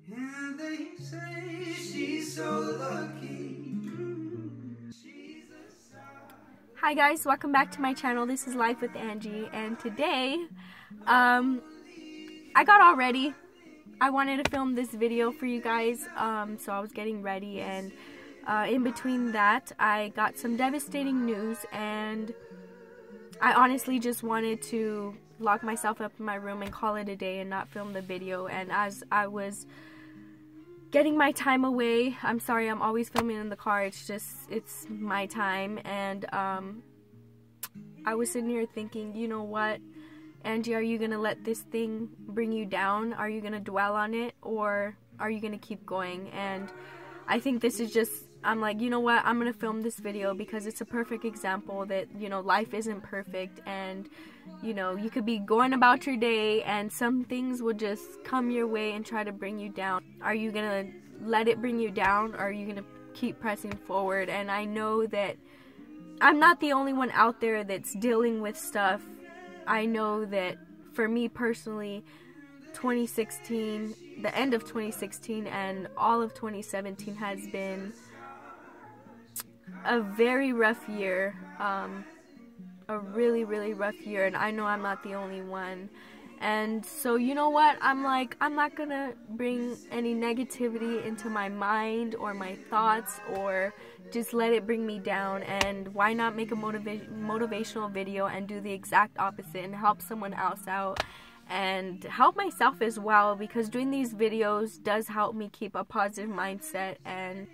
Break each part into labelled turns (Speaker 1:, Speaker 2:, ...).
Speaker 1: And they say she's so lucky.
Speaker 2: Hi guys, welcome back to my channel. This is Life with Angie, and today I got all ready. I wanted to film this video for you guys, so I was getting ready, and in between that I got some devastating news, and I honestly just wanted to lock myself up in my room and call it a day and not film the video. And as I was getting my time away, I'm sorry, I'm always filming in the car, it's my time, and I was sitting here thinking, you know what, Angie, are you gonna let this thing bring you down? Are you gonna dwell on it, or are you gonna keep going? And I think this is just, I'm like, you know what, I'm gonna film this video because it's a perfect example that, you know, life isn't perfect, and you know, you could be going about your day and some things will just come your way and try to bring you down. Are you gonna let it bring you down, or are you gonna keep pressing forward? And I know that I'm not the only one out there that's dealing with stuff. I know that for me personally, 2016, the end of 2016 and all of 2017 has been a very rough year, a really rough year, and I know I'm not the only one. And so, you know what, I'm like, I'm not gonna bring any negativity into my mind or my thoughts, or just let it bring me down. And why not make a motivational video and do the exact opposite and help someone else out and help myself as well, because doing these videos does help me keep a positive mindset. And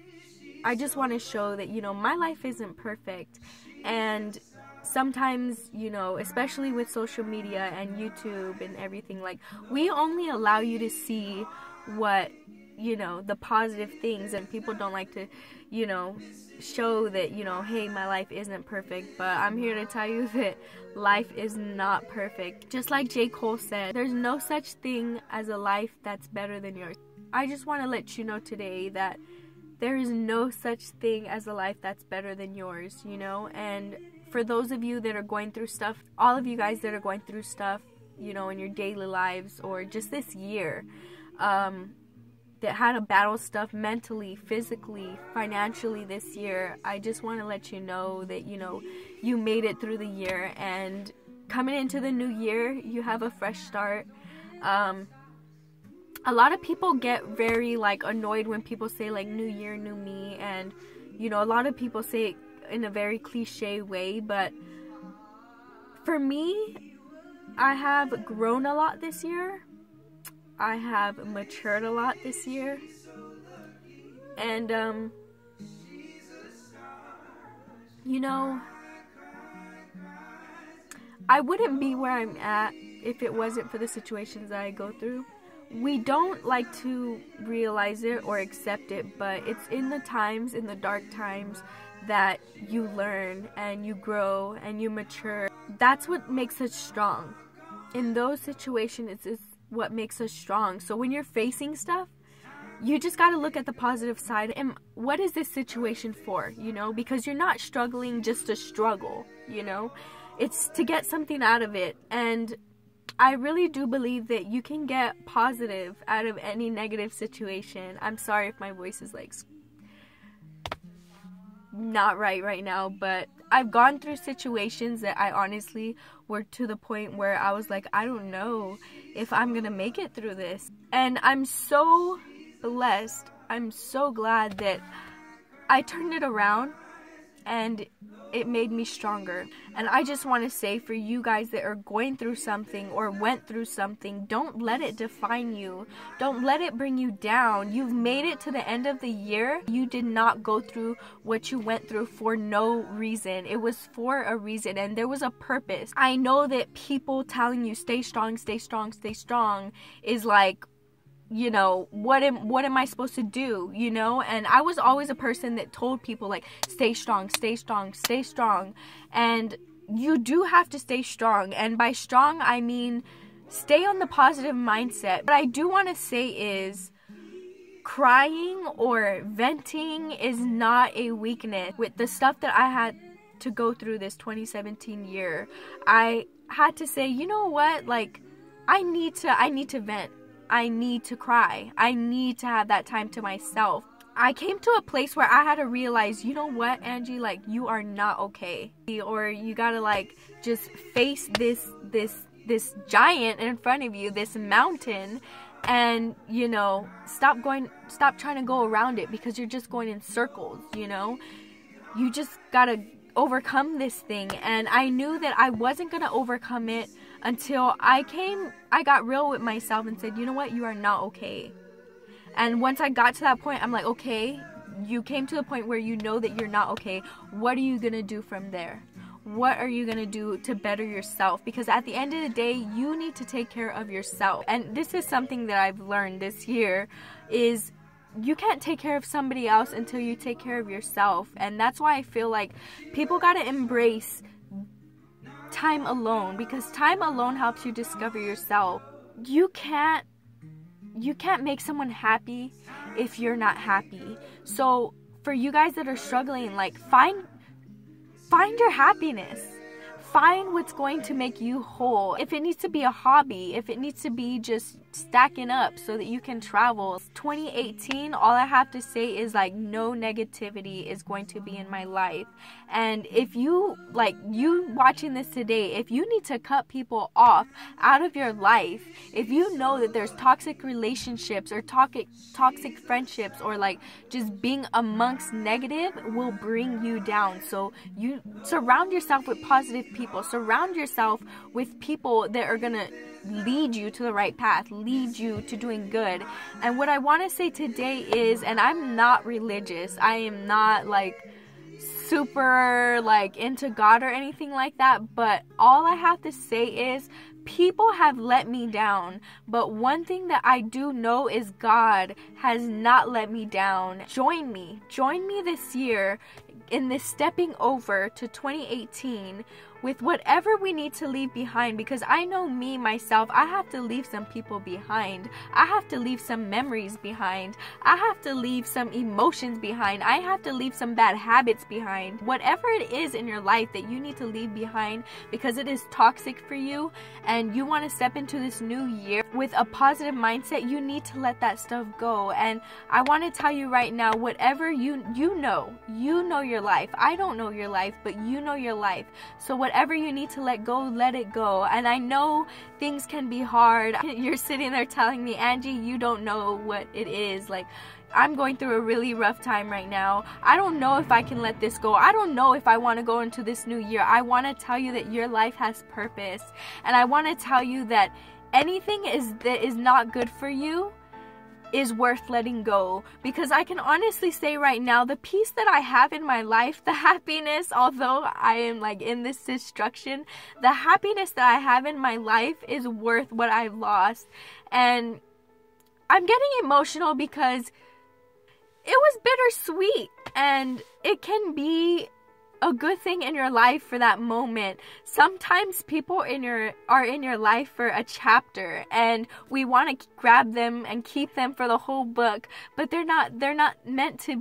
Speaker 2: I just want to show that, you know, my life isn't perfect, and sometimes, you know, especially with social media and YouTube and everything, like, we only allow you to see what, you know, the positive things, and people don't like to, you know, show that, you know, hey, my life isn't perfect. But I'm here to tell you that life is not perfect. Just like J. Cole said, there's no such thing as a life that's better than yours. I just want to let you know today that there is no such thing as a life that's better than yours, you know. And for those of you that are going through stuff, all of you guys that are going through stuff, you know, in your daily lives, or just this year, that had to battle stuff mentally, physically, financially this year, I just want to let you know that, you know, you made it through the year, and coming into the new year, you have a fresh start. A lot of people get very, like, annoyed when people say, like, new year, new me, and, you know, a lot of people say it in a very cliche way, but for me, I have grown a lot this year. I have matured a lot this year, and you know, I wouldn't be where I'm at if it wasn't for the situations that I go through. We don't like to realize it or accept it, but it's in the times, in the dark times, that you learn and you grow and you mature. That's what makes us strong. In those situations, it's what makes us strong. So when you're facing stuff, you just got to look at the positive side. And what is this situation for, you know? Because you're not struggling just to struggle, you know? It's to get something out of it. And I really do believe that you can get positive out of any negative situation. I'm sorry if my voice is, like, not right now, but I've gone through situations that I honestly were to the point where I was like, I don't know if I'm gonna make it through this. And I'm so blessed, I'm so glad that I turned it around and it made me stronger. And I just want to say, for you guys that are going through something or went through something, don't let it define you. Don't let it bring you down. You've made it to the end of the year. You did not go through what you went through for no reason. It was for a reason, and there was a purpose. I know that people telling you stay strong, stay strong, stay strong is like, you know, what am I supposed to do, you know? And I was always a person that told people, like, stay strong, stay strong, stay strong. And you do have to stay strong. And by strong, I mean stay on the positive mindset. What I do want to say is, crying or venting is not a weakness. With the stuff that I had to go through this 2017 year, I had to say, you know what, like, I need to vent. I need to cry. I need to have that time to myself. I came to a place where I had to realize, you know what, Angie, like, you are not okay. Or you gotta, like, just face this giant in front of you, this mountain, and, you know, stop trying to go around it, because you're just going in circles, you know? You just gotta overcome this thing. And I knew that I wasn't gonna overcome it until I got real with myself and said, you know what, you are not okay. And once I got to that point, I'm like, okay, you came to the point where you know that you're not okay. What are you going to do from there? What are you going to do to better yourself? Because at the end of the day, you need to take care of yourself. And this is something that I've learned this year, is you can't take care of somebody else until you take care of yourself. And that's why I feel like people got to embrace time alone, because time alone helps you discover yourself. You can't make someone happy if you're not happy. So for you guys that are struggling, like, find your happiness. Find what's going to make you whole. If it needs to be a hobby, if it needs to be just stacking up so that you can travel. 2018, all I have to say is, like, no negativity is going to be in my life. And if you, like, you watching this today, if you need to cut people off out of your life, if you know that there's toxic relationships or toxic friendships, or, like, just being amongst negative will bring you down. So you surround yourself with positive people. Surround yourself with people that are gonna lead you to the right path, lead you to doing good. And what I want to say today is, and I'm not religious, I am not, like, super, like, into God or anything like that, but all I have to say is, people have let me down, but one thing that I do know is God has not let me down. Join me this year in this stepping over to 2018 with whatever we need to leave behind, because I know me, myself, I have to leave some people behind. I have to leave some memories behind. I have to leave some emotions behind. I have to leave some bad habits behind. Whatever it is in your life that you need to leave behind because it is toxic for you and you want to step into this new year with a positive mindset, you need to let that stuff go. And I want to tell you right now, whatever you know your life. I don't know your life, but you know your life. So whatever you need to let go, let it go. And I know things can be hard. You're sitting there telling me, Angie, you don't know what it is. Like, I'm going through a really rough time right now. I don't know if I can let this go. I don't know if I want to go into this new year. I want to tell you that your life has purpose. And I want to tell you that anything that is not good for you is worth letting go. Because I can honestly say right now, the peace that I have in my life, the happiness, although I am, like, in this destruction, the happiness that I have in my life is worth what I've lost. And I'm getting emotional because it was bittersweet, and it can be a good thing in your life for that moment. Sometimes people are in your life for a chapter, and we want to grab them and keep them for the whole book, but they're not meant to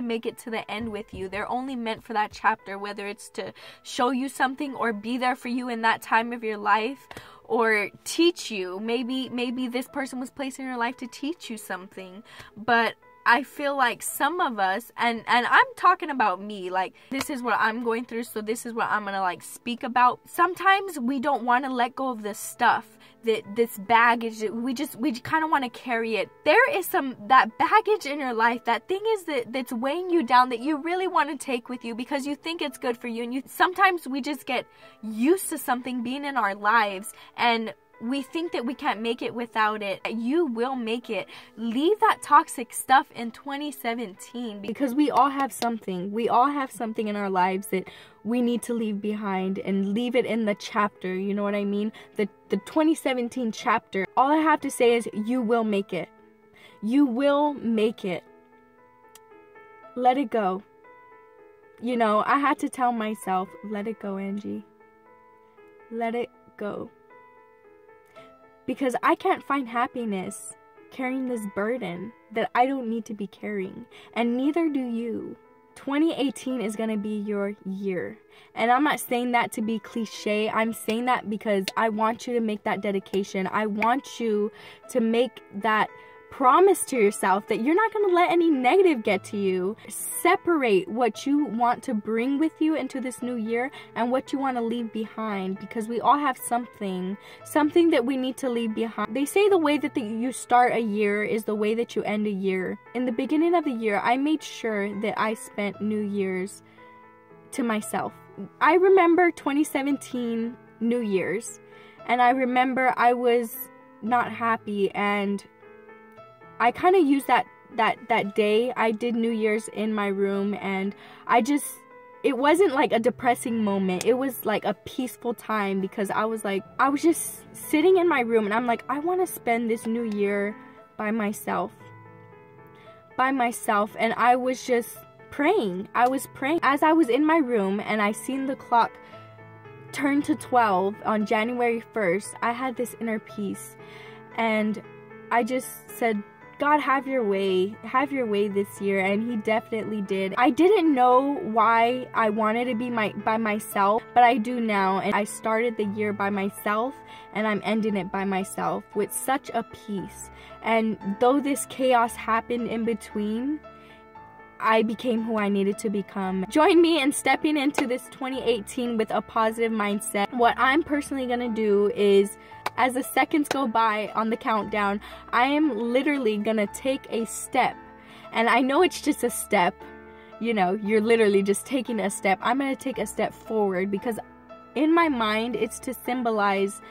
Speaker 2: make it to the end with you. They're only meant for that chapter, whether it's to show you something or be there for you in that time of your life, or teach you. Maybe this person was placed in your life to teach you something. But I feel like some of us, and I'm talking about me, like, this is what I'm going through, so this is what I'm gonna, like, speak about. Sometimes we don't want to let go of this stuff, this baggage. We kind of want to carry it. There is that baggage in your life, that thing that's weighing you down, that you really want to take with you because you think it's good for you. And sometimes we just get used to something being in our lives, and we think that we can't make it without it. You will make it. Leave that toxic stuff in 2017, because we all have something. We all have something in our lives that we need to leave behind, and leave it in the chapter. You know what I mean? The 2017 chapter. All I have to say is you will make it. You will make it. Let it go. You know, I had to tell myself, let it go, Angie. Let it go. Because I can't find happiness carrying this burden that I don't need to be carrying. And neither do you. 2018 is gonna be your year. And I'm not saying that to be cliche. I'm saying that because I want you to make that dedication. I want you to make that promise to yourself that you're not gonna let any negative get to you. Separate what you want to bring with you into this new year and what you want to leave behind, because we all have something that we need to leave behind. They say the way that you start a year is the way that you end a year. In the beginning of the year, I made sure that I spent New Year's to myself. I remember 2017 New Year's, and I remember I was not happy, and I kind of used that day. I did New Year's in my room, and it wasn't like a depressing moment. It was like a peaceful time, because I was just sitting in my room, and I'm like, I want to spend this new year by myself. And I was just praying. I was praying as I was in my room, and I seen the clock turn to 12 on January 1st. I had this inner peace, and I just said, God, have your way this year. And he definitely did. I didn't know why I wanted to be by myself, but I do now. And I started the year by myself, and I'm ending it by myself with such a peace. And though this chaos happened in between, I became who I needed to become. Join me in stepping into this 2018 with a positive mindset. What I'm personally gonna do is, as the seconds go by on the countdown, I am literally gonna take a step. And I know it's just a step, you know, you're literally just taking a step. I'm gonna take a step forward, because in my mind, it's to symbolize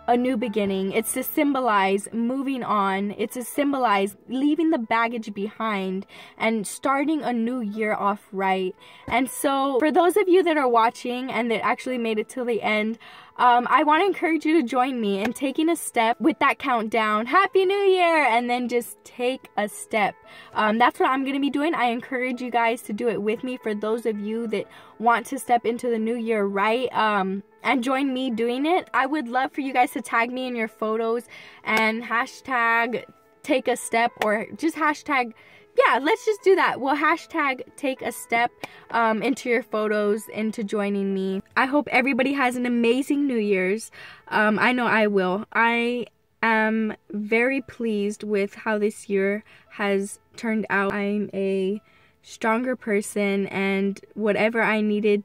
Speaker 2: a new beginning. It's to symbolize moving on. It's to symbolize leaving the baggage behind and starting a new year off right. And so for those of you that are watching and that actually made it till the end, I want to encourage you to join me in taking a step with that countdown. Happy New Year! And then just take a step. That's what I'm going to be doing. I encourage you guys to do it with me, for those of you that want to step into the new year right, and join me doing it. I would love for you guys to tag me in your photos and hashtag take a step, or just hashtag, yeah, let's just do that. We'll hashtag take a step into your photos, into joining me. I hope everybody has an amazing New Year's. I know I will. I am very pleased with how this year has turned out. I'm a stronger person, and whatever I needed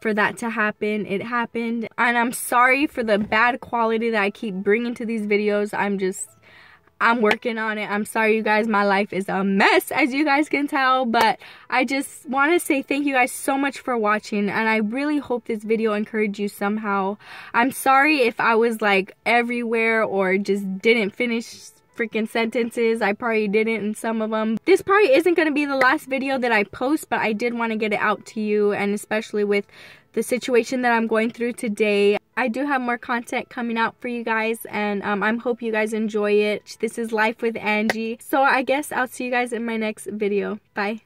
Speaker 2: for that to happen, it happened. And I'm sorry for the bad quality that I keep bringing to these videos. I'm working on it. I'm sorry, you guys. My life is a mess, as you guys can tell. But I just want to say thank you guys so much for watching. And I really hope this video encouraged you somehow. I'm sorry if I was like everywhere or just didn't finish freaking sentences. I probably didn't in some of them. This probably isn't going to be the last video that I post, but I did want to get it out to you, and especially with the situation that I'm going through today. I do have more content coming out for you guys, and I hope you guys enjoy it. This is Life with Angie. So I guess I'll see you guys in my next video. Bye.